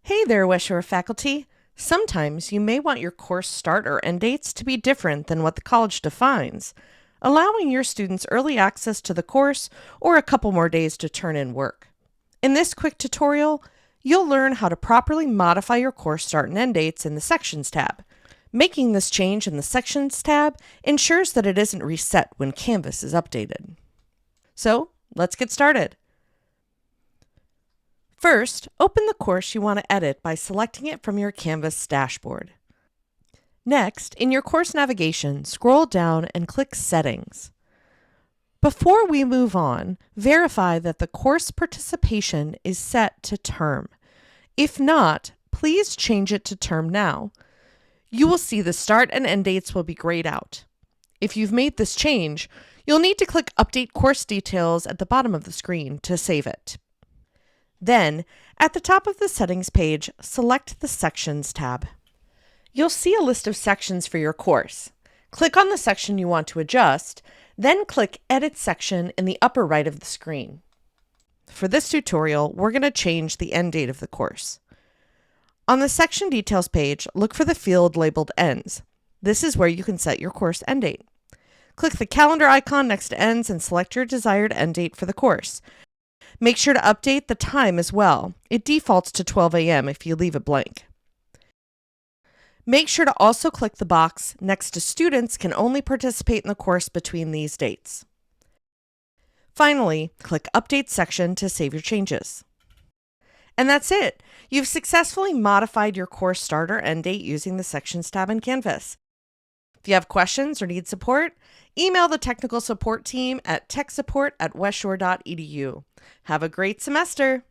Hey there, West Shore faculty. Sometimes you may want your course start or end dates to be different than what the college defines, allowing your students early access to the course or a couple more days to turn in work. In this quick tutorial, you'll learn how to properly modify your course start and end dates in the Sections tab. Making this change in the Sections tab ensures that it isn't reset when Canvas is updated. So, let's get started. First, open the course you want to edit by selecting it from your Canvas dashboard. Next, in your course navigation, scroll down and click Settings. Before we move on, verify that the course participation is set to Term. If not, please change it to Term now. You will see the start and end dates will be grayed out. If you've made this change, you'll need to click Update Course Details at the bottom of the screen to save it. Then, at the top of the Settings page, select the Sections tab. You'll see a list of sections for your course. Click on the section you want to adjust, then click Edit Section in the upper right of the screen. For this tutorial, we're going to change the end date of the course. On the Section Details page, look for the field labeled Ends. This is where you can set your course end date. Click the calendar icon next to Ends and select your desired end date for the course. Make sure to update the time as well. It defaults to 12 a.m. if you leave it blank. Make sure to also click the box next to Students can only participate in the course between these dates. Finally, click Update Section to save your changes. And that's it! You've successfully modified your course start or end date using the Sections tab in Canvas. If you have questions or need support, email the technical support team at techsupport@westshore.edu. Have a great semester!